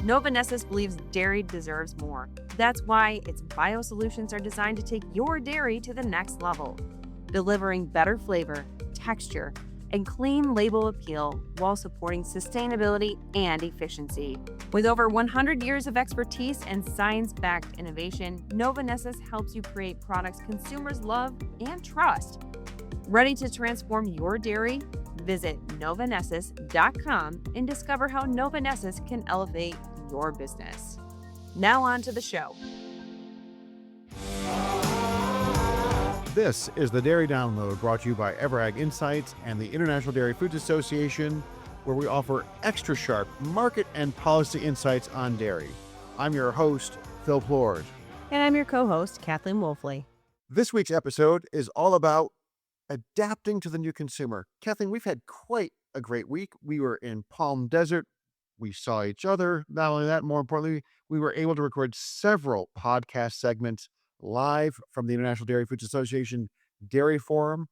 Nova Nessus believes dairy deserves more. That's why its biosolutions are designed to take your dairy to the next level, delivering better flavor, texture, and clean label appeal while supporting sustainability and efficiency. With over 100 years of expertise and science-backed innovation, Nova Nessus helps you create products consumers love and trust. Ready to transform your dairy? Visit novanessus.com and discover how Nova Nessus can elevate your business. Now on to the show. This is the Dairy Download, brought to you by EverAg Insights and the International Dairy Foods Association, where we offer extra sharp market and policy insights on dairy. I'm your host, Phil Plord. And I'm your co-host, Kathleen Wolfley. This week's episode is all about adapting to the new consumer. Kathleen, we've had quite a great week. We were in Palm Desert. We saw each other. Not only that, more importantly, we were able to record several podcast segments live from the International Dairy Foods Association Dairy Forum.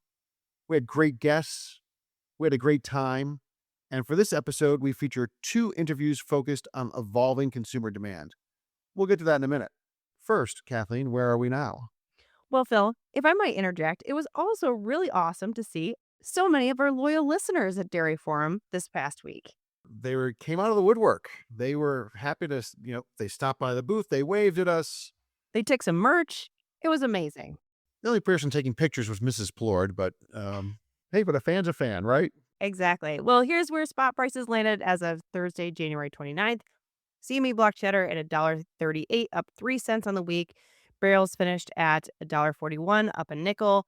We had great guests. We had a great time. And for this episode, we feature 2 interviews focused on evolving consumer demand. We'll get to that in a minute. First, Kathleen, where are we now? Well, Phil, if I might interject, it was also really awesome to see so many of our loyal listeners at Dairy Forum this past week. They came out of the woodwork. They were happy to, they stopped by the booth. They waved at us. They took some merch. It was amazing. The only person taking pictures was Mrs. Plord, but hey, but a fan's a fan, right? Exactly. Well, here's where spot prices landed as of Thursday, January 29th. CME block cheddar at $1.38, up 3 cents on the week. Barrels finished at $1.41, up a nickel.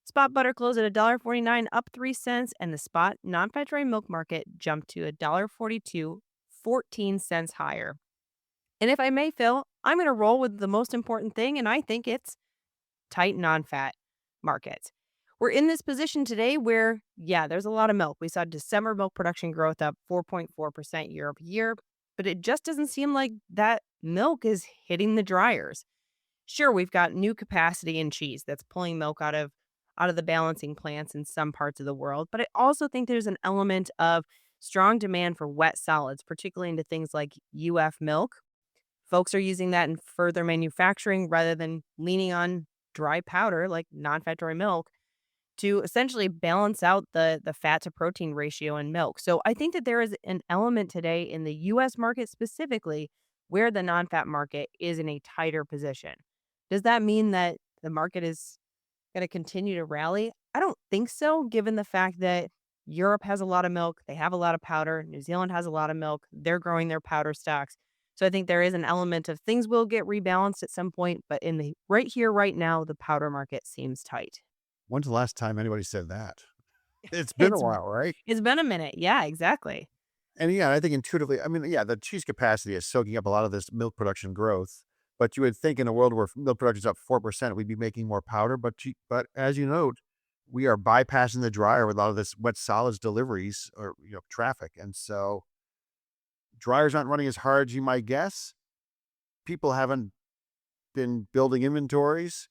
Spot butter closed at $1.49, up 3 cents, and the spot non-fat dry milk market jumped to $1.42, 14 cents higher. And if I may, Phil, I'm going to roll with the most important thing, and I think it's tight non-fat markets. We're in this position today where, there's a lot of milk. We saw December milk production growth up 4.4% year over year, but it just doesn't seem like that milk is hitting the dryers. Sure, we've got new capacity in cheese that's pulling milk out of the balancing plants in some parts of the world, but I also think there's an element of strong demand for wet solids, particularly into things like UF milk. Folks are using that in further manufacturing rather than leaning on dry powder like non-fat dry milk to essentially balance out the fat to protein ratio in milk. So I think that there is an element today in the U.S. market specifically where the non-fat market is in a tighter position. Does that mean that the market is going to continue to rally? I don't think so, given the fact that Europe has a lot of milk. They have a lot of powder. New Zealand has a lot of milk. They're growing their powder stocks. So I think there is an element of things will get rebalanced at some point, but in the right here, right now, the powder market seems tight. When's the last time anybody said that? It's been a while, right? It's been a minute. Yeah, exactly. And I think intuitively, the cheese capacity is soaking up a lot of this milk production growth. But you would think in a world where milk production is up 4%, we'd be making more powder. But as you note, we are bypassing the dryer with a lot of this wet solids deliveries or traffic. And so dryers aren't running as hard as you might guess. People haven't been building inventories.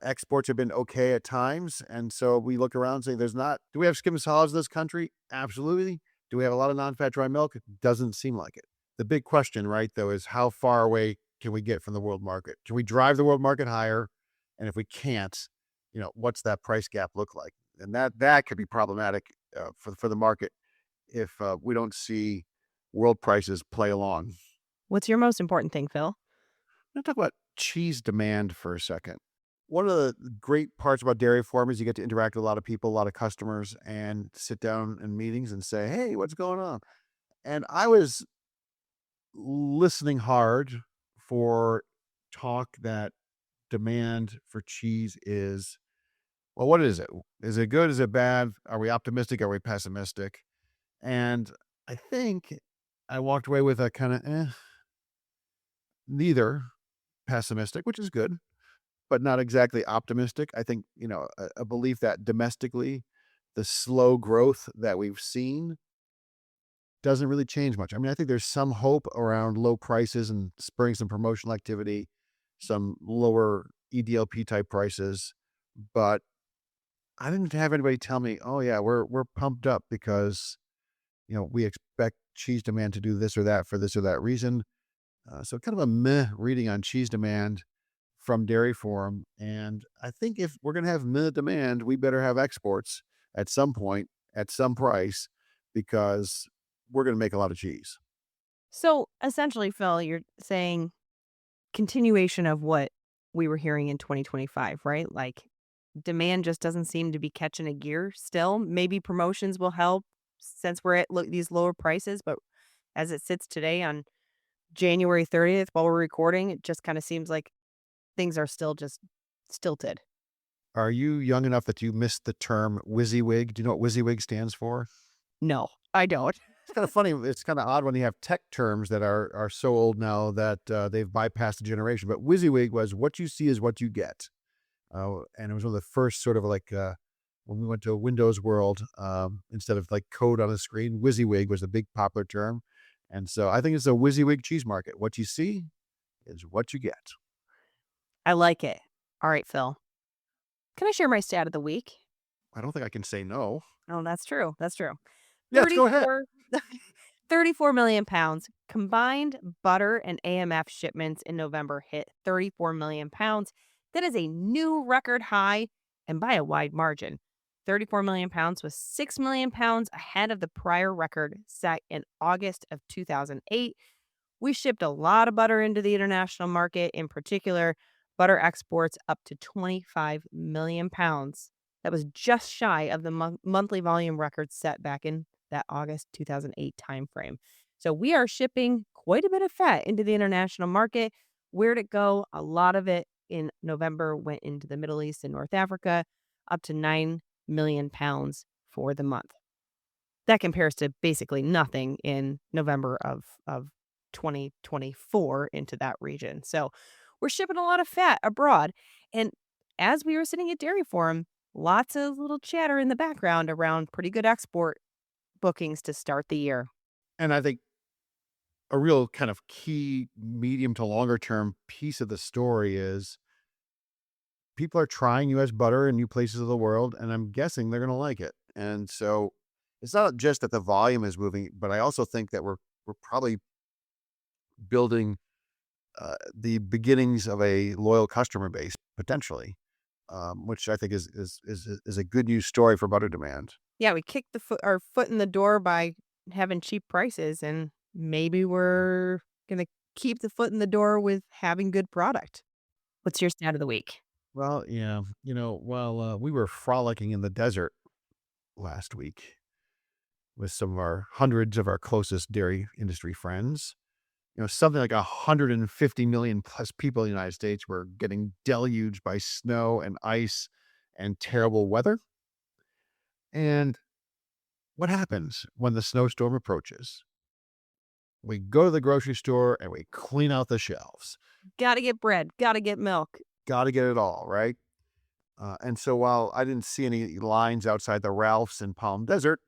Exports have been okay at times. And so we look around and say, do we have skim solids in this country? Absolutely. Do we have a lot of non-fat dry milk? It doesn't seem like it. The big question, right, though, is how far away can we get from the world market? Can we drive the world market higher? And if we can't, what's that price gap look like? And that could be problematic for the market if we don't see world prices play along. What's your most important thing, Phil? I'm going to talk about cheese demand for a second. One of the great parts about Dairy Forum is you get to interact with a lot of people, a lot of customers, and sit down in meetings and say, hey, what's going on? And I was listening hard for talk that demand for cheese is, well, what is it? Is it good? Is it bad? Are we optimistic? Are we pessimistic? And I think I walked away with a kind of neither pessimistic, which is good, but not exactly optimistic. I think, a belief that domestically, the slow growth that we've seen doesn't really change much. I think there's some hope around low prices and spurring some promotional activity, some lower EDLP type prices, but I didn't have anybody tell me, oh yeah, we're pumped up because, we expect cheese demand to do this or that for this or that reason. So kind of a meh reading on cheese demand from Dairy Forum. And I think if we're going to have meh demand, we better have exports at some point, at some price, because we're going to make a lot of cheese. So essentially, Phil, you're saying continuation of what we were hearing in 2025, right? Like demand just doesn't seem to be catching a gear still. Maybe promotions will help since we're at these lower prices, but as it sits today on January 30th while we're recording, it just kind of seems like things are still just stilted. Are you young enough that you missed the term WYSIWYG? Do you know what WYSIWYG stands for? No, I don't. It's kind of funny. It's kind of odd when you have tech terms that are so old now that they've bypassed the generation. But WYSIWYG was what you see is what you get. And it was one of the first sort of like when we went to a Windows world, instead of like code on a screen, WYSIWYG was the big popular term. And so I think it's a WYSIWYG cheese market. What you see is what you get. I like it. All right, Phil. Can I share my stat of the week? I don't think I can say no. Oh, that's true. That's true. Yes, go ahead. 34, 34 million pounds combined butter and AMF shipments in November hit 34 million pounds. That is a new record high and by a wide margin. 34 million pounds was 6 million pounds ahead of the prior record set in August of 2008. We shipped a lot of butter into the international market, in particular, butter exports up to 25 million pounds. That was just shy of the monthly volume record set back in that August 2008 timeframe. So we are shipping quite a bit of fat into the international market. Where'd it go? A lot of it in November went into the Middle East and North Africa, up to 9 million pounds for the month. That compares to basically nothing in November of 2024 into that region. So we're shipping a lot of fat abroad. And as we were sitting at Dairy Forum, lots of little chatter in the background around pretty good export bookings to start the year. And I think a real kind of key medium to longer term piece of the story is people are trying US butter in new places of the world, and I'm guessing they're going to like it. And so it's not just that the volume is moving, but I also think that we're probably building the beginnings of a loyal customer base potentially, which I think is a good news story for butter demand. Yeah, we kicked our foot in the door by having cheap prices, and maybe we're gonna keep the foot in the door with having good product. What's your stat of the week? Well, yeah, while we were frolicking in the desert last week with some of our hundreds of our closest dairy industry friends, something like 150 million plus people in the United States were getting deluged by snow and ice and terrible weather. And what happens when the snowstorm approaches? We go to the grocery store and we clean out the shelves. Gotta get bread, gotta get milk. Got to get it all, right? And so while I didn't see any lines outside the Ralphs in Palm Desert,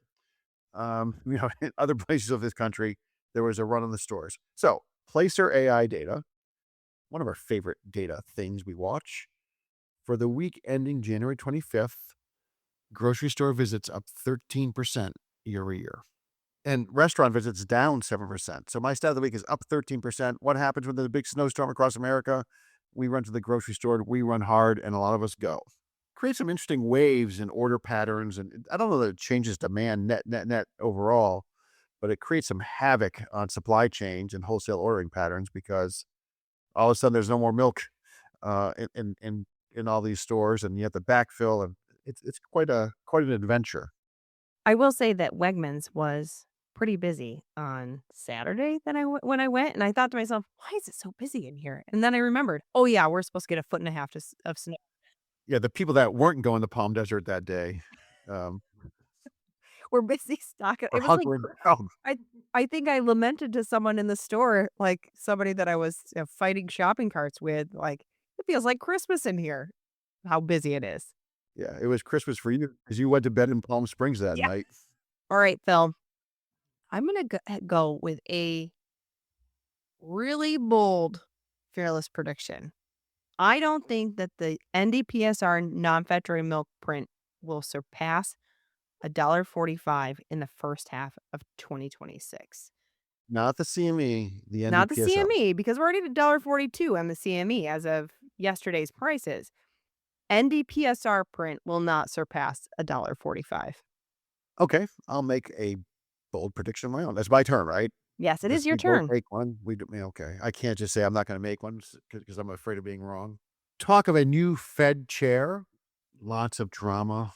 in other places of this country, there was a run on the stores. So Placer AI data, one of our favorite data things we watch, for the week ending January 25th, grocery store visits up 13% year over year. And restaurant visits down 7%. So my stat of the week is up 13%. What happens when there's a big snowstorm across America? We run to the grocery store, we run hard, and a lot of us go. Create some interesting waves in order patterns. And I don't know that it changes demand net overall, but it creates some havoc on supply chains and wholesale ordering patterns because all of a sudden there's no more milk in all these stores, and you have to backfill, and it's quite an adventure. I will say that Wegmans was pretty busy on Saturday when I went, and I thought to myself, "Why is it so busy in here?" And then I remembered, "Oh, yeah, we're supposed to get a foot and a half of snow." Yeah, the people that weren't going to Palm Desert that day, um, We're busy stocking were it was like hunkering down. I I think I lamented to someone in the store, like, somebody that I was, fighting shopping carts with, like, "It feels like Christmas in here," how busy it is. Yeah, it was Christmas for you because you went to bed in Palm Springs that Yeah. night. Alright, Phil. I'm gonna go with a really bold, fearless prediction. I don't think that the NDPSR non-fat dairy milk print will surpass $1.45 in the first half of 2026. Not the CME, the Not the NDPSL. CME, because we're already at $1.42 on the CME as of yesterday's prices. NDPSR print will not surpass $1.45. Okay, I'll make a bold prediction of my own. That's my turn, right? Yes, it is your We both turn. make one. Yeah, okay. I can't just say I'm not gonna make one because I'm afraid of being wrong. Talk of a new Fed chair, lots of drama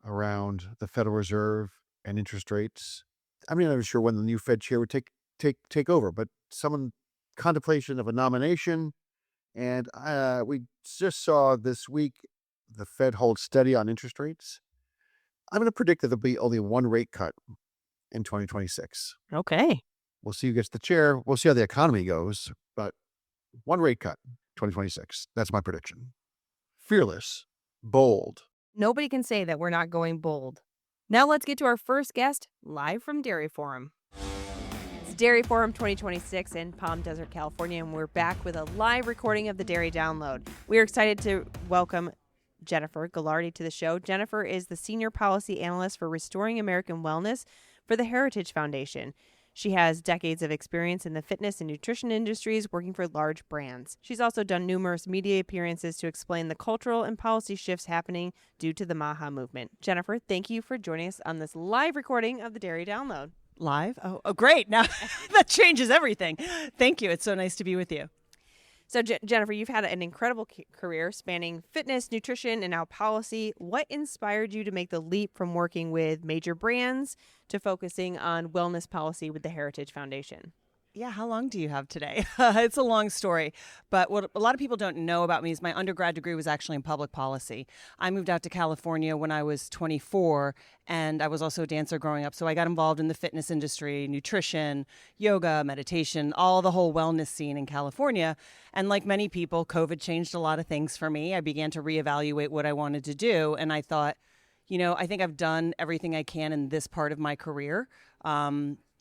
around the Federal Reserve and interest rates. I'm not even sure when the new Fed chair would take over, but someone contemplation of a nomination. And we just saw this week the Fed hold steady on interest rates. I'm going to predict that there'll be only one rate cut in 2026. Okay. We'll see who gets the chair. We'll see how the economy goes, but one rate cut, 2026. That's my prediction. Fearless, bold. Nobody can say that we're not going bold. Now let's get to our first guest, live from Dairy Forum. It's Dairy Forum 2026 in Palm Desert, California, and we're back with a live recording of the Dairy Download. We are excited to welcome Jennifer Gallardi to the show. Jennifer is the Senior Policy Analyst for Restoring American Wellness for the Heritage Foundation. She has decades of experience in the fitness and nutrition industries working for large brands. She's also done numerous media appearances to explain the cultural and policy shifts happening due to the MAHA movement. Jennifer, thank you for joining us on this live recording of the Dairy Download. Live? Oh, great. Now that changes everything. Thank you. It's so nice to be with you. So, Jennifer, you've had an incredible career spanning fitness, nutrition, and now policy. What inspired you to make the leap from working with major brands to focusing on wellness policy with the Heritage Foundation? Yeah, how long do you have today? It's a long story, but what a lot of people don't know about me is my undergrad degree was actually in public policy. I moved out to California when I was 24, and I was also a dancer growing up, so I got involved in the fitness industry, nutrition, yoga, meditation, all the whole wellness scene in California. And like many people, COVID changed a lot of things for me. I began to reevaluate what I wanted to do, and I thought, I think I've done everything I can in this part of my career.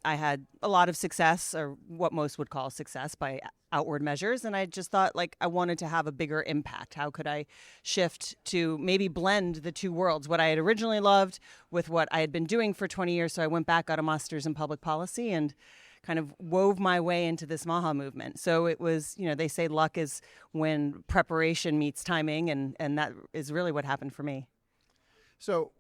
I had a lot of success, or what most would call success by outward measures. And I just thought, I wanted to have a bigger impact. How could I shift to maybe blend the two worlds, what I had originally loved with what I had been doing for 20 years? So I went back, got a master's in public policy, and kind of wove my way into this MAHA movement. So it was, they say luck is when preparation meets timing. And that is really what happened for me. So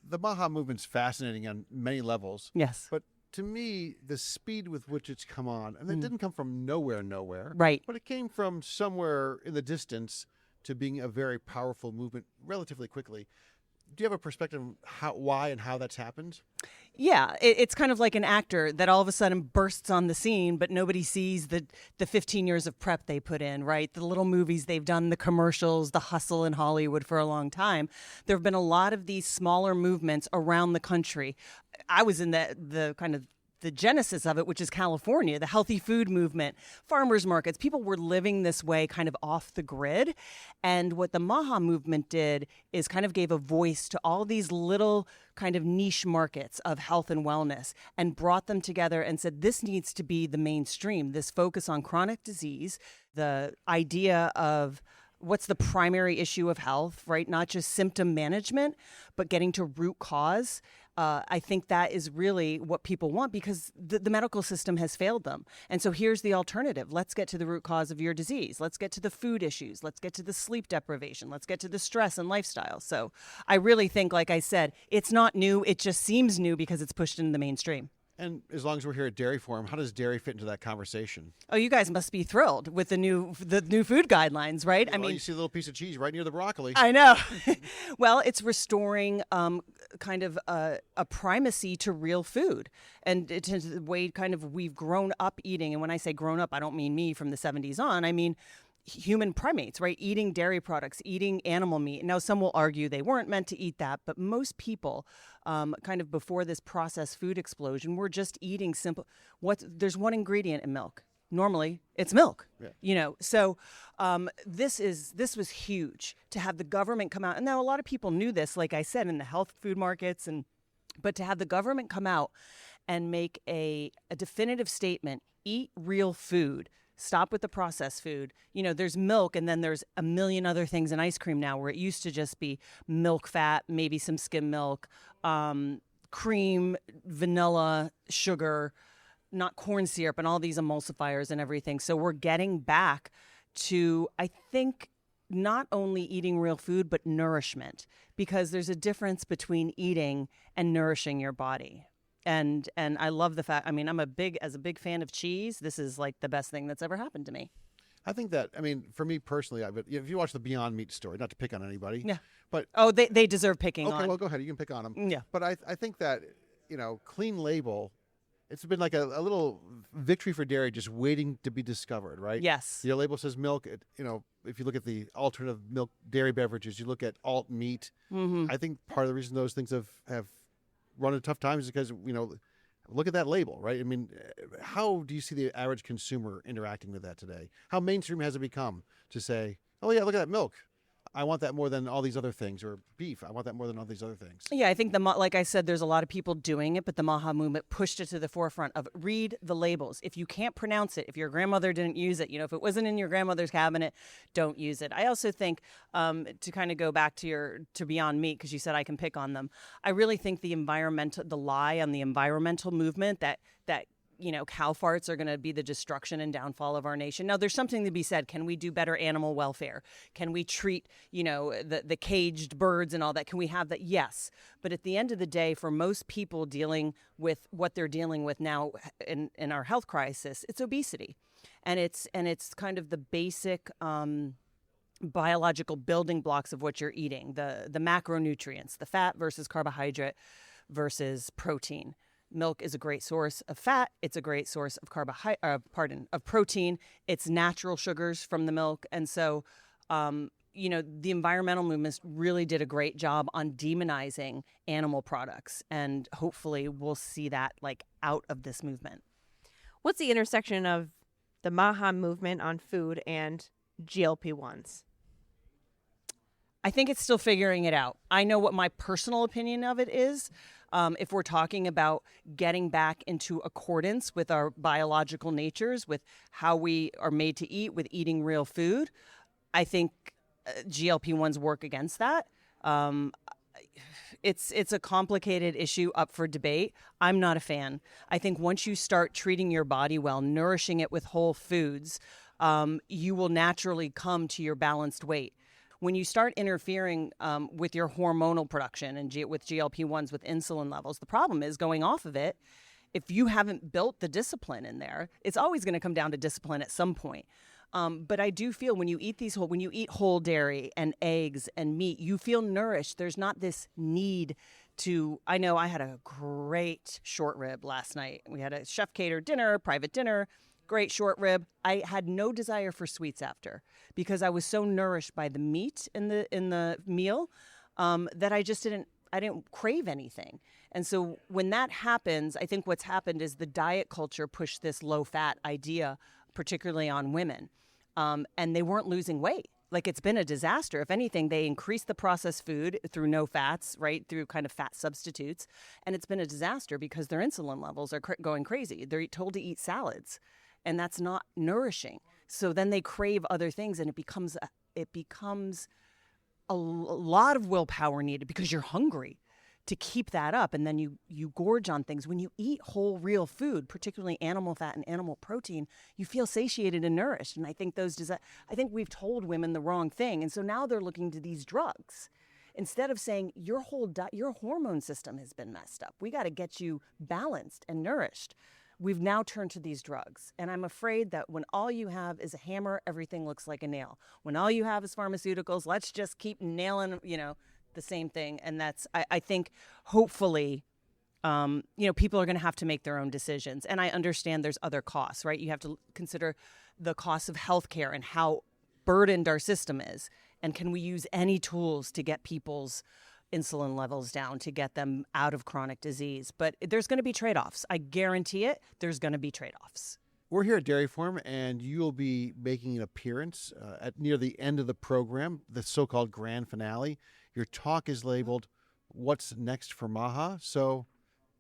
the MAHA movement's fascinating on many levels. Yes. But to me, the speed with which it's come on, and that didn't come from nowhere. Right. But it came from somewhere in the distance to being a very powerful movement relatively quickly. Do you have a perspective on why and how that's happened? Yeah, it's kind of like an actor that all of a sudden bursts on the scene, but nobody sees the 15 years of prep they put in, right? The little movies they've done, the commercials, the hustle in Hollywood for a long time. There have been a lot of these smaller movements around the country. I was in the kind of the genesis of it, which is California, the healthy food movement, farmers markets. People were living this way kind of off the grid. And what the MAHA movement did is kind of gave a voice to all these little kind of niche markets of health and wellness and brought them together and said, this needs to be the mainstream, this focus on chronic disease, the idea of what's the primary issue of health, right? Not just symptom management, but getting to root cause. I think that is really what people want because the medical system has failed them. And so here's the alternative. Let's get to the root cause of your disease. Let's get to the food issues. Let's get to the sleep deprivation. Let's get to the stress and lifestyle. So I really think, like I said, it's not new. It just seems new because it's pushed into the mainstream. And as long as we're here at Dairy Forum, how does dairy fit into that conversation? Oh, you guys must be thrilled with the new food guidelines, right? Well, you see a little piece of cheese right near the broccoli. I know. Well, it's restoring kind of a primacy to real food, and to the way kind of we've grown up eating. And when I say grown up, I don't mean me from the 70s on. I mean human primates, right? Eating dairy products, eating animal meat. Now, some will argue they weren't meant to eat that, but most people, kind of before this processed food explosion, were just eating simple. There's one ingredient in milk. Normally, it's milk. Yeah. So this was huge to have the government come out. And now a lot of people knew this, like I said, in the health food markets, but to have the government come out and make a definitive statement: eat real food. Stop with the processed food. There's milk, and then there's a million other things in ice cream now, where it used to just be milk fat, maybe some skim milk, cream, vanilla, sugar. not corn syrup and all these emulsifiers and everything. So we're getting back to, I think, not only eating real food, but nourishment, because there's a difference between eating and nourishing your body. And I love the fact, I mean, as a big fan of cheese, this is like the best thing that's ever happened to me. I think that, I mean, for me personally, if you watch the Beyond Meat story, not to pick on anybody. Yeah. But oh, they deserve picking on. Okay, well, go ahead. You can pick on them. Yeah. But I think that, clean label, it's been like a little victory for dairy just waiting to be discovered, right? Yes. Your label says milk. If you look at the alternative milk dairy beverages, you look at alt meat. Mm-hmm. I think part of the reason those things have run into tough times is because, look at that label, right? I mean, how do you see the average consumer interacting with that today? How mainstream has it become to say, oh, yeah, look at that milk. I want that more than all these other things, or beef. I want that more than all these other things. Yeah, I think like I said, there's a lot of people doing it, but the Maha movement pushed it to the forefront of read the labels. If you can't pronounce it, if your grandmother didn't use it, if it wasn't in your grandmother's cabinet, don't use it. I also think, to kind of go back to Beyond Meat, because you said I can pick on them, I really think the lie on the environmental movement that cow farts are going to be the destruction and downfall of our nation. Now, there's something to be said. Can we do better animal welfare? Can we treat, the caged birds and all that? Can we have that? Yes. But at the end of the day, for most people dealing with what they're dealing with now in our health crisis, it's obesity. And it's kind of the basic biological building blocks of what you're eating, the macronutrients, the fat versus carbohydrate versus protein. Milk is a great source of fat. It's a great source of of protein. It's natural sugars from the milk. And so, the environmental movements really did a great job on demonizing animal products. And hopefully we'll see that out of this movement. What's the intersection of the Maha movement on food and GLP-1s? I think it's still figuring it out. I know what my personal opinion of it is. If we're talking about getting back into accordance with our biological natures, with how we are made to eat, with eating real food, I think GLP-1s work against that. It's a complicated issue up for debate. I'm not a fan. I think once you start treating your body well, nourishing it with whole foods, you will naturally come to your balanced weight. When you start interfering with your hormonal production and with GLP-1s, with insulin levels, the problem is going off of it. If you haven't built the discipline in there, it's always going to come down to discipline at some point. But I do feel when you eat whole dairy and eggs and meat, you feel nourished. There's not this need to. I know I had a great short rib last night. We had a chef catered dinner, private dinner. Great short rib. I had no desire for sweets after because I was so nourished by the meat in the meal that I didn't crave anything. And so when that happens, I think what's happened is the diet culture pushed this low fat idea, particularly on women, and they weren't losing weight. It's been a disaster. If anything, they increased the processed food through no fats, right, through kind of fat substitutes, and it's been a disaster because their insulin levels are going crazy. They're told to eat salads. And that's not nourishing. So then they crave other things, and it becomes a lot of willpower needed because you're hungry to keep that up. And then you gorge on things. When you eat whole, real food, particularly animal fat and animal protein, you feel satiated and nourished. And I think I think we've told women the wrong thing. And so now they're looking to these drugs. Instead of saying your hormone system has been messed up. We got to get you balanced and nourished. We've now turned to these drugs. And I'm afraid that when all you have is a hammer, everything looks like a nail. When all you have is pharmaceuticals, let's just keep nailing, the same thing. And that's, I think, hopefully, people are going to have to make their own decisions. And I understand there's other costs, right? You have to consider the cost of healthcare and how burdened our system is. And can we use any tools to get people's insulin levels down, to get them out of chronic disease? But there's going to be trade-offs. I guarantee it. There's going to be trade-offs. We're here at Dairy Farm, and you'll be making an appearance at near the end of the program, the so-called grand finale. Your talk is labeled, "What's Next for Maha?" So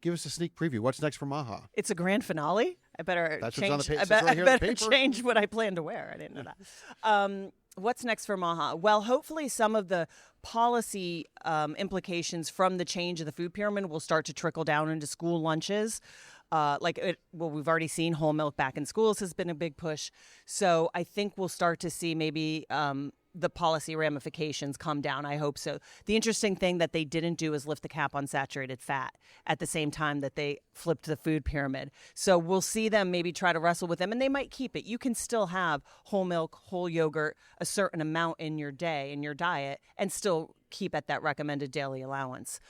give us a sneak preview. What's next for Maha? It's a grand finale? I better That's change. what's on the I right here on the better paper. change what I plan to wear. I didn't know that. What's next for Maha? Well, hopefully some of the policy implications from the change of the food pyramid will start to trickle down into school lunches. We've already seen whole milk back in schools has been a big push. So I think we'll start to see maybe the policy ramifications come down. I hope so. The interesting thing that they didn't do is lift the cap on saturated fat at the same time that they flipped the food pyramid. So we'll see them maybe try to wrestle with them, and they might keep it. You can still have whole milk, whole yogurt, a certain amount in your day, in your diet, and still keep at that recommended daily allowance.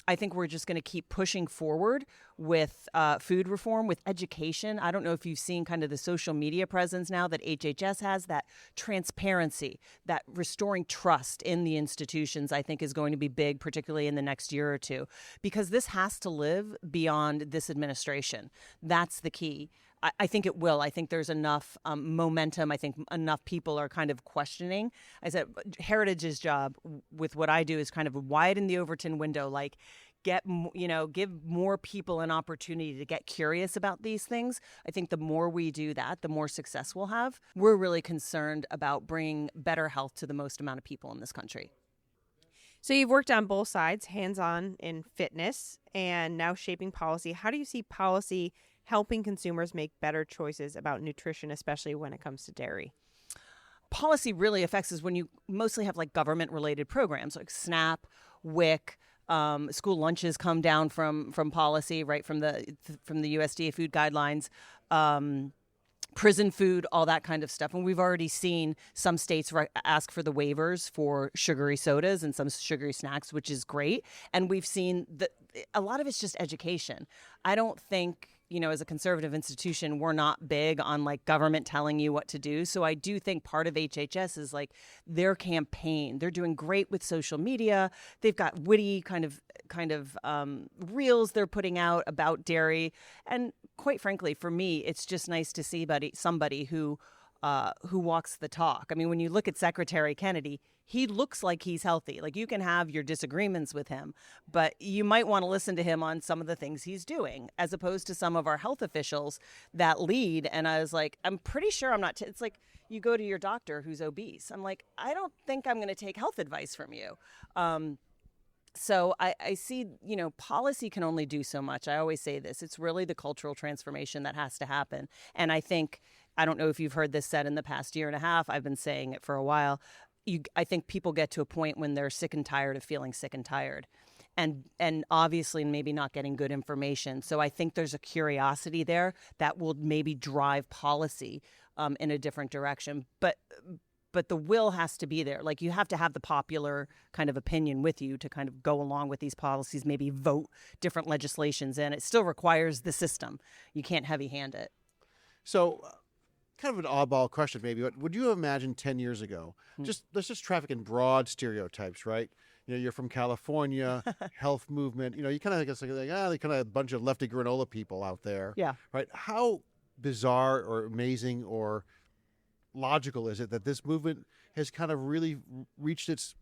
I think we're just going to keep pushing forward with food reform, with education. I don't know if you've seen kind of the social media presence now that HHS has, that transparency, that restoring trust in the institutions, I think is going to be big, particularly in the next year or two, because this has to live beyond this administration. That's the key. I think it will. I think there's enough momentum. I think enough people are kind of questioning. I said Heritage's job with what I do is kind of widen the Overton window, like give more people an opportunity to get curious about these things. I think the more we do that, the more success we'll have. We're really concerned about bringing better health to the most amount of people in this country. So you've worked on both sides, hands-on in fitness and now shaping policy. How do you see policy helping consumers make better choices about nutrition, especially when it comes to dairy? Policy really affects us when you mostly have like government-related programs like SNAP, WIC. School lunches come down from policy, right, from the USDA food guidelines. Prison food, all that kind of stuff. And we've already seen some states ask for the waivers for sugary sodas and some sugary snacks, which is great. And we've seen that a lot of it's just education. I don't think, as a conservative institution, we're not big on like government telling you what to do. So I do think part of HHS is like their campaign. They're doing great with social media. They've got witty kind of reels they're putting out about dairy. And quite frankly, for me, it's just nice to see somebody who walks the talk. I mean, when you look at Secretary Kennedy, he looks like he's healthy. Like, you can have your disagreements with him, but you might want to listen to him on some of the things he's doing, as opposed to some of our health officials that lead. And I was like, I'm pretty sure I'm not. It's like you go to your doctor who's obese. I'm like, I don't think I'm going to take health advice from you. So I see, policy can only do so much. I always say this. It's really the cultural transformation that has to happen. And I don't know if you've heard this said in the past year and a half. I've been saying it for a while. I think people get to a point when they're sick and tired of feeling sick and tired. And obviously maybe not getting good information. So I think there's a curiosity there that will maybe drive policy in a different direction. But the will has to be there. Like, you have to have the popular kind of opinion with you to kind of go along with these policies, maybe vote different legislations in. It still requires the system. You can't heavy-hand it. So kind of an oddball question maybe, but would you have imagined 10 years ago, let's just traffic in broad stereotypes, right? You're from California, health movement, you kind of guess like they kind of a bunch of lefty granola people out there. Yeah. Right. How bizarre or amazing or logical is it that this movement has kind of really reached its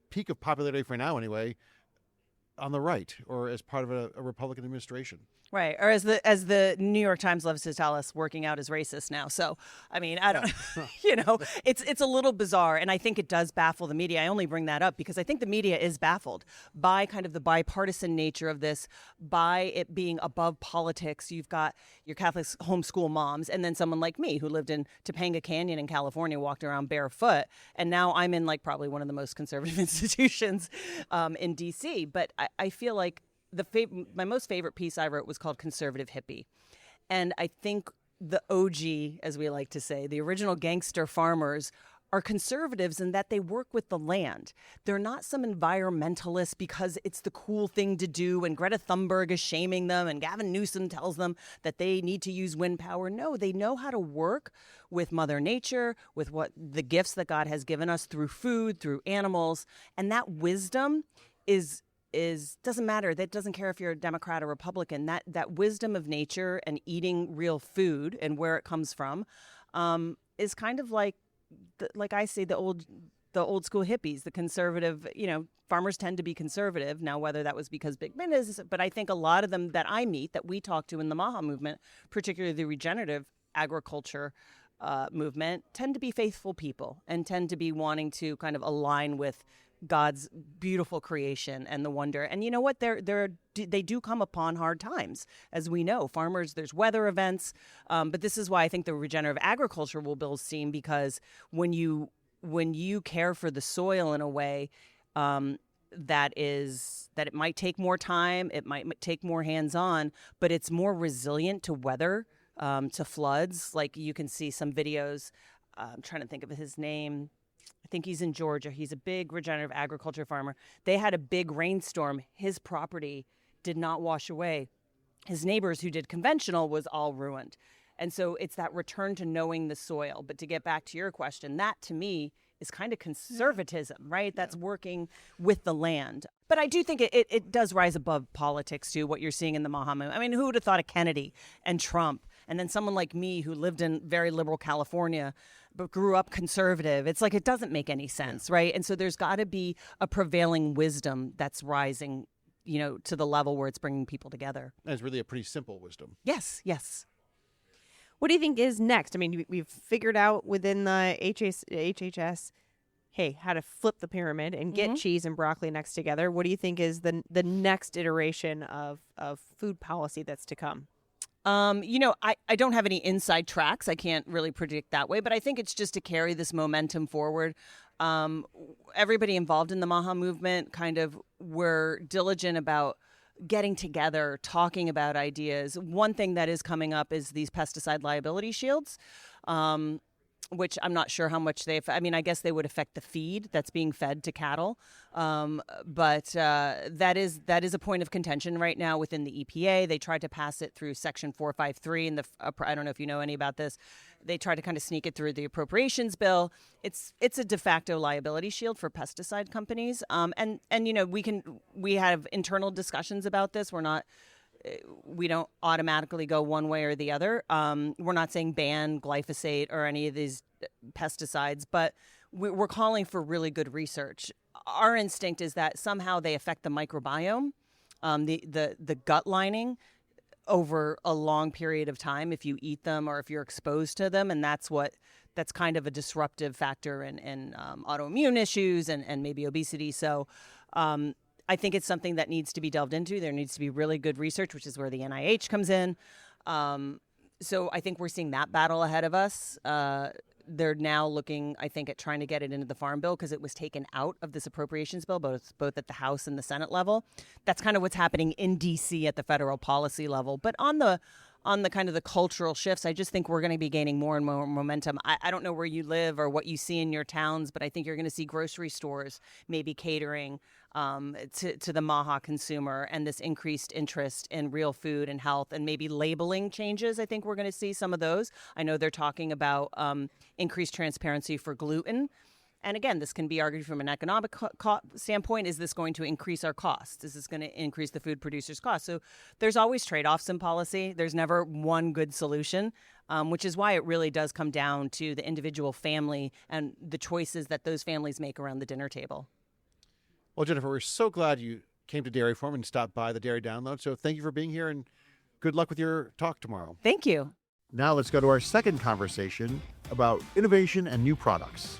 peak of popularity, for now anyway, on the right, or as part of a Republican administration? Right. Or as the New York Times loves to tell us, working out is racist now. So, I mean, I don't, it's a little bizarre. And I think it does baffle the media. I only bring that up because I think the media is baffled by kind of the bipartisan nature of this, by it being above politics. You've got your Catholic homeschool moms, and then someone like me who lived in Topanga Canyon in California, walked around barefoot. And now I'm in like probably one of the most conservative institutions in D.C. But I feel like my most favorite piece I wrote was called Conservative Hippie. And I think the OG, as we like to say, the original gangster farmers, are conservatives in that they work with the land. They're not some environmentalists because it's the cool thing to do and Greta Thunberg is shaming them and Gavin Newsom tells them that they need to use wind power. No, they know how to work with Mother Nature, with what the gifts that God has given us through food, through animals. And that wisdom doesn't matter. That doesn't care if you're a Democrat or Republican. That wisdom of nature and eating real food and where it comes from is kind of like I say, the old school hippies, the conservative. Farmers tend to be conservative now. Whether that was because big business, but I think a lot of them that I meet, that we talk to in the MAHA movement, particularly the regenerative agriculture movement, tend to be faithful people and tend to be wanting to kind of align with God's beautiful creation and the wonder. And you know what? They do come upon hard times, as we know. Farmers, there's weather events, but this is why I think the regenerative agriculture will build steam, because when you care for the soil in a way that it might take more time, it might take more hands-on, but it's more resilient to weather, to floods. Like you can see some videos. I'm trying to think of his name. I think he's in Georgia. He's a big regenerative agriculture farmer. They had a big rainstorm. His property did not wash away. His neighbors who did conventional was all ruined. And so it's that return to knowing the soil. But to get back to your question, that to me is kind of conservatism, right? That's working with the land. But I do think it does rise above politics too, what you're seeing in the Maha movement. I mean, who would have thought of Kennedy and Trump? And then someone like me who lived in very liberal California but grew up conservative. It's like it doesn't make any sense, right? And so there's got to be a prevailing wisdom that's rising, to the level where it's bringing people together. And it's really a pretty simple wisdom. Yes. What do you think is next? I mean, we've figured out within the HHS, hey, how to flip the pyramid and get cheese and broccoli next together. What do you think is the next iteration of food policy that's to come? I don't have any inside tracks. I can't really predict that way, but I think it's just to carry this momentum forward. Everybody involved in the Maha movement kind of were diligent about getting together, talking about ideas. One thing that is coming up is these pesticide liability shields, which I'm not sure how much I guess they would affect the feed that's being fed to cattle. But that is a point of contention right now within the EPA. They tried to pass it through Section 453 in I don't know if you know any about this. They tried to kind of sneak it through the appropriations bill. It's a de facto liability shield for pesticide companies. And we have internal discussions about this. We don't automatically go one way or the other. We're not saying ban glyphosate or any of these pesticides, but we're calling for really good research. Our instinct is that somehow they affect the microbiome, the gut lining, over a long period of time if you eat them or if you're exposed to them, and that's kind of a disruptive factor in autoimmune issues and maybe obesity. So I think it's something that needs to be delved into. There needs to be really good research, which is where the NIH comes in. So I think we're seeing that battle ahead of us. They're now looking, I think, at trying to get it into the Farm Bill because it was taken out of this appropriations bill, both at the House and the Senate level. That's kind of what's happening in D.C. at the federal policy level. But on the kind of the cultural shifts, I just think we're going to be gaining more and more momentum. I don't know where you live or what you see in your towns, but I think you're going to see grocery stores maybe catering to the Maha consumer, and this increased interest in real food and health, and maybe labeling changes. I think we're going to see some of those. I know they're talking about increased transparency for gluten. And again, this can be argued from an economic standpoint. Is this going to increase our costs? Is this going to increase the food producers' costs? So there's always trade-offs in policy. There's never one good solution, which is why it really does come down to the individual family and the choices that those families make around the dinner table. Well, Jennifer, we're so glad you came to Dairy Forum and stopped by the Dairy Download. So thank you for being here, and good luck with your talk tomorrow. Thank you. Now let's go to our second conversation about innovation and new products.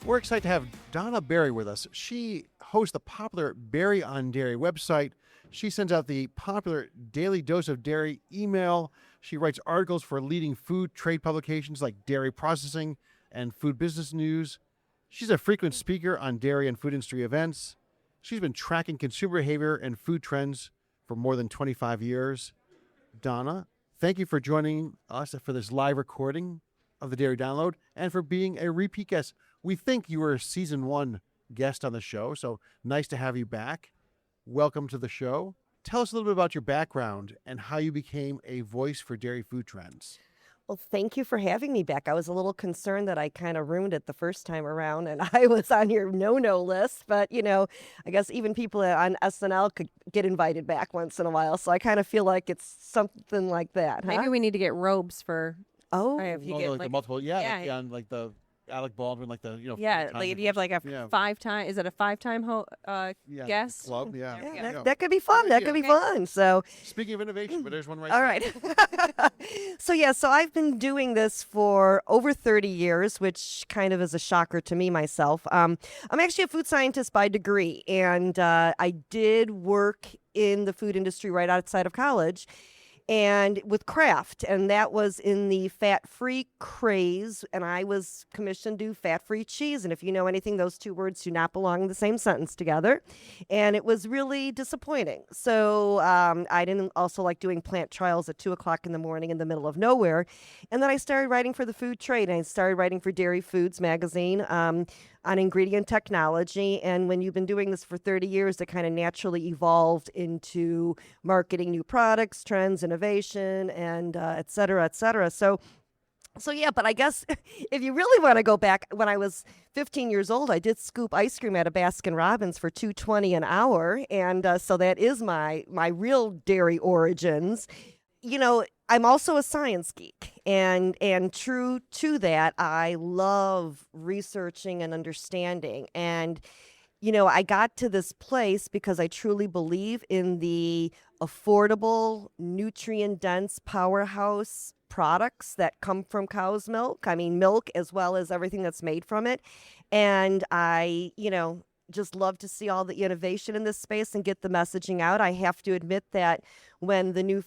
We're excited to have Donna Barry with us. She hosts the popular Barry on Dairy website. She sends out the popular Daily Dose of Dairy email. She writes articles for leading food trade publications like Dairy Processing and Food Business News. She's a frequent speaker on dairy and food industry events. She's been tracking consumer behavior and food trends for more than 25 years. Donna, thank you for joining us for this live recording of the Dairy Download and for being a repeat guest. We think you were a season 1 guest on the show, so nice to have you back. Welcome to the show. Tell us a little bit about your background and how you became a voice for dairy food trends. Well, thank you for having me back. I was a little concerned that I kind of ruined it the first time around and I was on your no-no list. But, I guess even people on SNL could get invited back once in a while. So I kind of feel like it's something like that. Maybe we need to get robes for... Oh, if you The multiple, yeah. on like the Alec Baldwin, like the Yeah, three like times if you have like a yeah. 5-time, is it a 5-time Yeah, guest? club, yeah. There we Yeah, go. that could be fun. That could be fun. So, Speaking of innovation, but there's one right all there. right. So I've been doing this for over 30 years, which kind of is a shocker to me myself. I'm actually a food scientist by degree, and I did work in the food industry right outside of college and with Kraft, and that was in the fat-free craze, and I was commissioned to do fat-free cheese, and if you know anything, those two words do not belong in the same sentence together, and it was really disappointing. So I didn't also like doing plant trials at 2 o'clock in the morning in the middle of nowhere, and then I started writing for the food trade, and I started writing for Dairy Foods magazine on ingredient technology. And when you've been doing this for 30 years, it kind of naturally evolved into marketing new products, trends, innovation, and et cetera, et cetera. So yeah, but I guess if you really want to go back, when I was 15 years old, I did scoop ice cream at a Baskin Robbins for $2.20 an hour, and so that is my real dairy origins. I'm also a science geek, and true to that, I love researching and understanding. And I got to this place because I truly believe in the affordable, nutrient-dense powerhouse products that come from cow's milk. I mean, milk as well as everything that's made from it. And I, just love to see all the innovation in this space and get the messaging out. I have to admit that when the new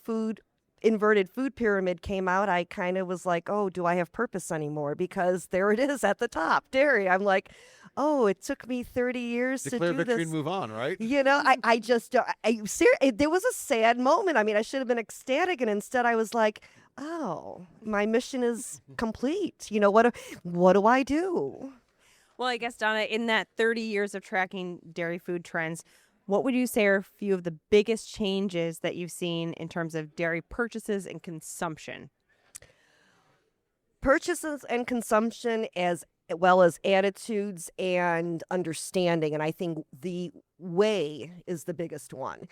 inverted food pyramid came out, I kind of was like, oh, do I have purpose anymore? Because there it is at the top, dairy. I'm like, oh, it took me 30 years Declare to do victory this. and move on, right? I just don't. There was a sad moment. I mean, I should have been ecstatic, and instead I was like, oh, my mission is complete. What do I do? Well, I guess, Donna, in that 30 years of tracking dairy food trends, what would you say are a few of the biggest changes that you've seen in terms of dairy purchases and consumption? Purchases and consumption, as well as attitudes and understanding. And I think the whey is the biggest one.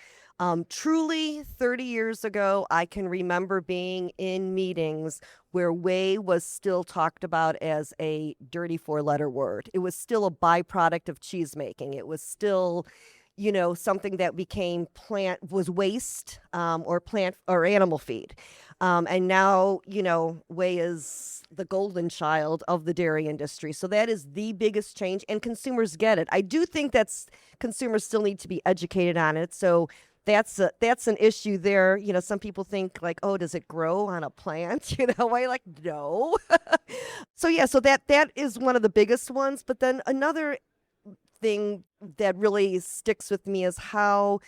Truly, 30 years ago, I can remember being in meetings where whey was still talked about as a dirty 4-letter word. It was still a byproduct of cheese making. It was still something that became was waste or plant or animal feed. And now, whey is the golden child of the dairy industry. So that is the biggest change, and consumers get it. I do think consumers still need to be educated on it. So that's an issue there. Some people think like, oh, does it grow on a plant? I like, no. So that is one of the biggest ones. But then another thing that really sticks with me is how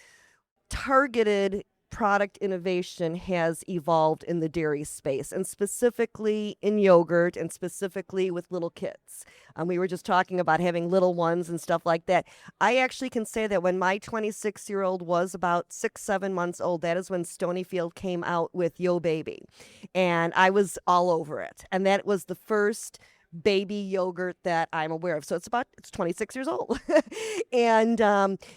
targeted product innovation has evolved in the dairy space, and specifically in yogurt, and specifically with little kids. We were just talking about having little ones and stuff like that. I actually can say that when my 26-year-old was about 6-7 months old, that is when Stonyfield came out with Yo Baby, and I was all over it. And that was the first baby yogurt that I'm aware of. So it's 26 years old. And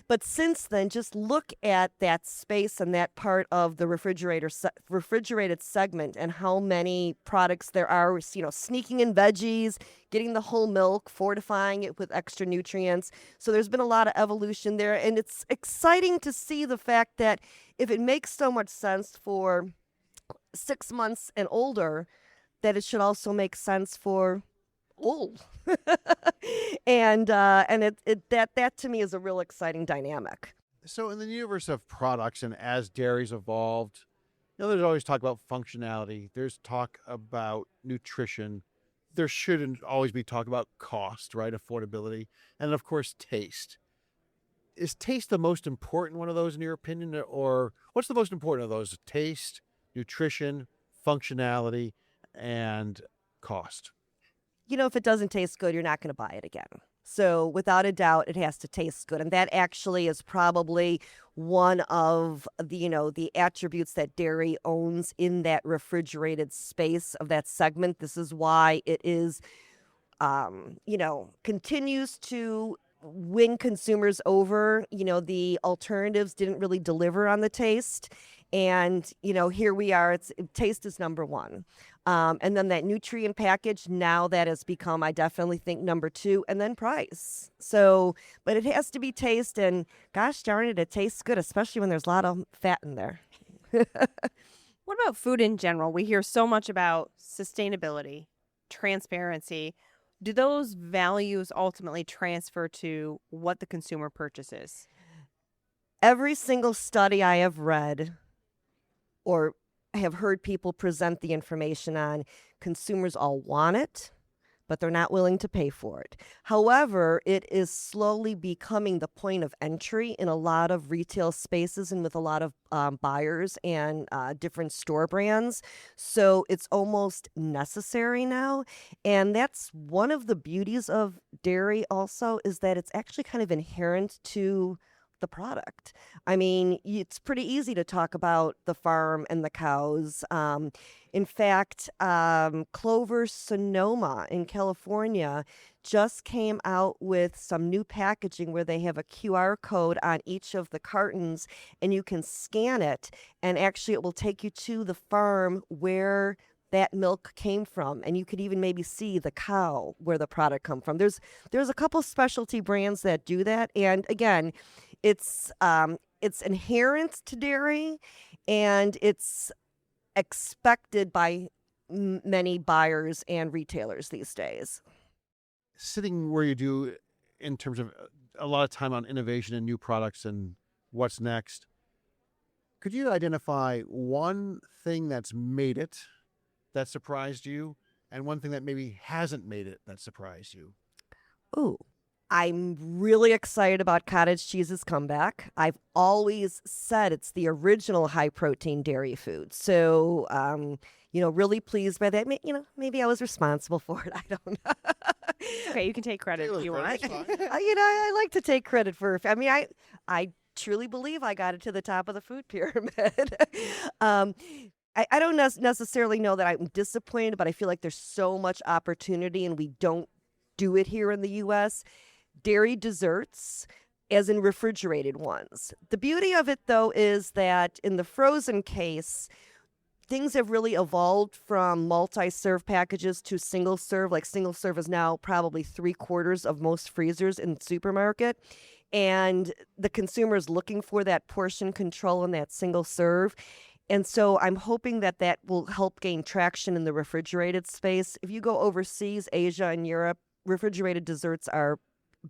but since then, just look at that space and that part of the refrigerated segment, and how many products there are, sneaking in veggies, getting the whole milk, fortifying it with extra nutrients. So there's been a lot of evolution there, and it's exciting to see the fact that if it makes so much sense for 6 months and older, that it should also make sense for old. and that to me is a real exciting dynamic. So in the universe of products, and as dairy's evolved, there's always talk about functionality. There's talk about nutrition. There shouldn't always be talk about cost, right? Affordability. And of course, taste. Is taste the most important one of those in your opinion? Or what's the most important of those? Taste, nutrition, functionality, and cost? If it doesn't taste good, you're not going to buy it again. So without a doubt, it has to taste good. And that actually is probably one of the attributes that dairy owns in that refrigerated space of that segment. This is why it is, continues to win consumers over. The alternatives didn't really deliver on the taste. And, here we are. Taste is number one. And then that nutrient package, now that has become, I definitely think, number two, and then price. So, but it has to be taste, and gosh darn it, it tastes good, especially when there's a lot of fat in there. What about food in general? We hear so much about sustainability, transparency. Do those values ultimately transfer to what the consumer purchases? Every single study I have read or have heard people present the information on, consumers all want it, but they're not willing to pay for it. However, it is slowly becoming the point of entry in a lot of retail spaces and with a lot of buyers and different store brands. So it's almost necessary now. And that's one of the beauties of dairy also, is that it's actually kind of inherent to the product. I mean, it's pretty easy to talk about the farm and the cows. In fact, Clover Sonoma in California just came out with some new packaging where they have a QR code on each of the cartons, and you can scan it, and actually it will take you to the farm where that milk came from, and you could even maybe see the cow where the product come from. There's a couple specialty brands that do that, and again, it's inherent to dairy, and it's expected by many buyers and retailers these days. Sitting where you do in terms of a lot of time on innovation and new products and what's next, could you identify one thing that's made it that surprised you and one thing that maybe hasn't made it that surprised you? Ooh, I'm really excited about cottage cheese's comeback. I've always said it's the original high protein dairy food. So, really pleased by that. Maybe I was responsible for it. I don't know. Okay, you can take credit if you want. I like to take credit for. I mean, I truly believe I got it to the top of the food pyramid. I don't necessarily know that I'm disappointed, but I feel like there's so much opportunity, and we don't do it here in the U.S. Dairy desserts, as in refrigerated ones. The beauty of it, though, is that in the frozen case, things have really evolved from multi-serve packages to single serve. Like, single serve is now probably 3/4 of most freezers in the supermarket. And the consumer is looking for that portion control in that single serve. And so I'm hoping that that will help gain traction in the refrigerated space. If you go overseas, Asia and Europe, refrigerated desserts are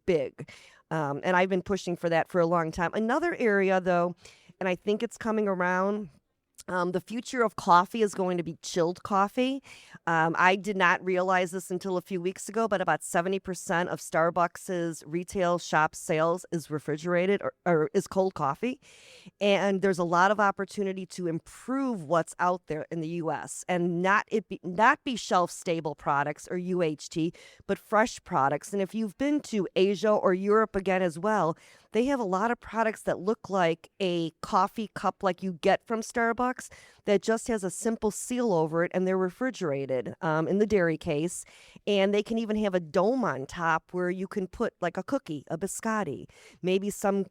big. And I've been pushing for that for a long time. Another area, though, and I think it's coming around, the future of coffee is going to be chilled coffee. I did not realize this until a few weeks ago, but about 70% of Starbucks's retail shop sales is refrigerated or is cold coffee. And there's a lot of opportunity to improve what's out there in the U.S. and not be shelf stable products or UHT, but fresh products. And if you've been to Asia or Europe again as well, they have a lot of products that look like a coffee cup like you get from Starbucks that just has a simple seal over it, and they're refrigerated in the dairy case. And they can even have a dome on top where you can put like a cookie, a biscotti, maybe some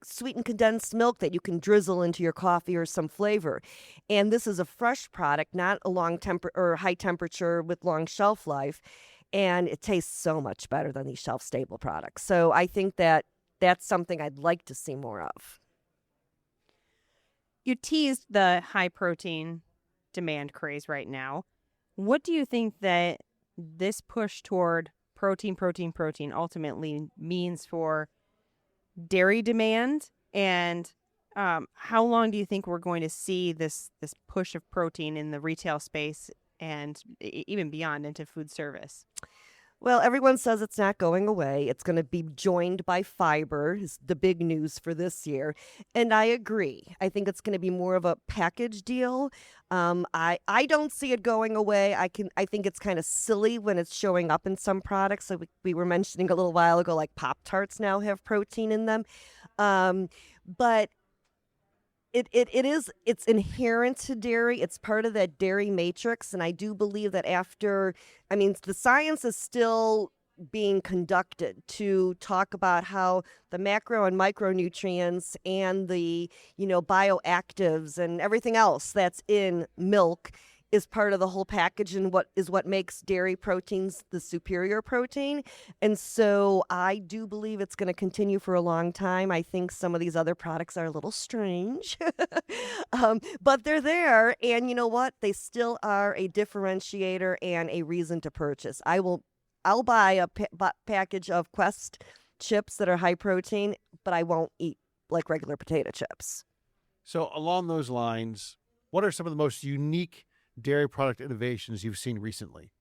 sweetened condensed milk that you can drizzle into your coffee or some flavor. And this is a fresh product, not a high temperature with long shelf life. And it tastes so much better than these shelf stable products. So I think that that's something I'd like to see more of. You teased the high protein demand craze right now. What do you think that this push toward protein ultimately means for dairy demand? And how long do you think we're going to see this push of protein in the retail space and even beyond into food service? Well, everyone says it's not going away. It's going to be joined by fiber, is the big news for this year. And I agree. I think it's going to be more of a package deal. I don't see it going away. I think it's kind of silly when it's showing up in some products. So we were mentioning a little while ago, like Pop-Tarts now have protein in them. But it's inherent to dairy. It's part of that dairy matrix. And I do believe that the science is still being conducted to talk about how the macro and micronutrients and the, bioactives and everything else that's in milk is part of the whole package and what makes dairy proteins the superior protein. And so I do believe it's going to continue for a long time. I think some of these other products are a little strange, but they're there. And you know what? They still are a differentiator and a reason to purchase. I'll buy a package of Quest chips that are high protein, but I won't eat like regular potato chips. So along those lines, what are some of the most unique dairy product innovations you've seen recently?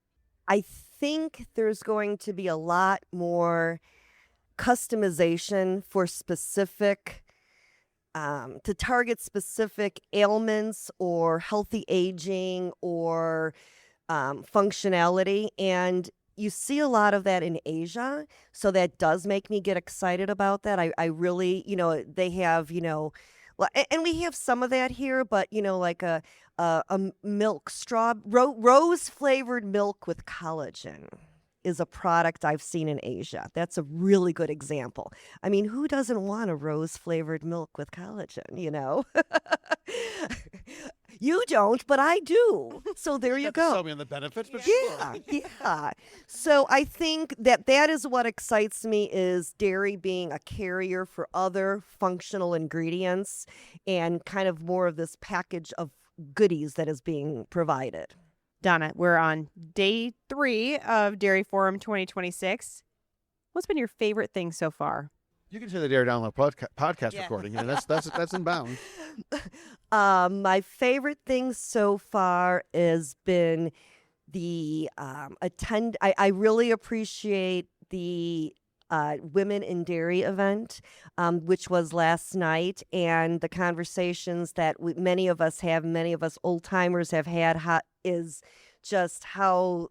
I think there's going to be a lot more customization for specific, to target specific ailments or healthy aging or functionality. And you see a lot of that in Asia. So that does make me get excited about that. I really, they have, well, and we have some of that here, but like a milk rose flavored milk with collagen is a product I've seen in Asia. That's a really good example. I mean, who doesn't want a rose flavored milk with collagen? You don't, but I do. So there you go. Tell me on the benefits, but Yeah, yeah. So I think that is what excites me is dairy being a carrier for other functional ingredients and kind of more of this package of goodies that is being provided. Donna, we're on day 3 of Dairy Forum 2026. What's been your favorite thing so far? You can say the Dairy Download podcast Yeah. recording, and that's in bounds. My favorite thing so far has been the I really appreciate the Women in Dairy event, which was last night, and the conversations that many of us old timers have had is just how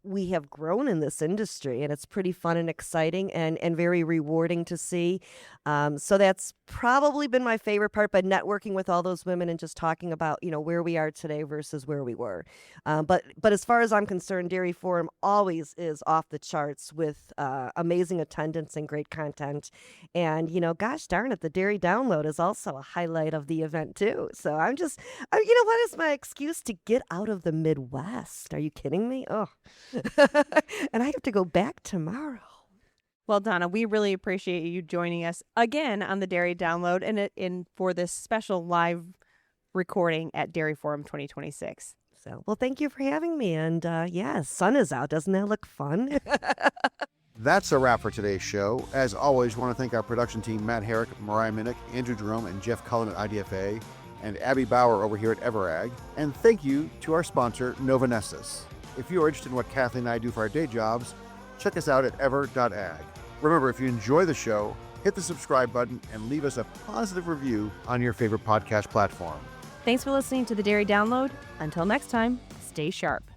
we have grown in this industry, and it's pretty fun and exciting and very rewarding to see. So that's probably been my favorite part, but networking with all those women and just talking about, where we are today versus where we were. But as far as I'm concerned, Dairy Forum always is off the charts with amazing attendance and great content. And, gosh darn it, the Dairy Download is also a highlight of the event too. So what is my excuse to get out of the Midwest? Are you kidding me? Oh, and I have to go back tomorrow. Well, Donna, we really appreciate you joining us again on the Dairy Download and for this special live recording at Dairy Forum 2026. So, well, thank you for having me. And sun is out. Doesn't that look fun? That's a wrap for today's show. As always, we want to thank our production team, Matt Herrick, Mariah Minnick, Andrew Jerome, and Jeff Cullen at IDFA, and Abby Bauer over here at Everag. And thank you to our sponsor, Novanessus. If you are interested in what Kathleen and I do for our day jobs, check us out at ever.ag. Remember, if you enjoy the show, hit the subscribe button and leave us a positive review on your favorite podcast platform. Thanks for listening to the Dairy Download. Until next time, stay sharp.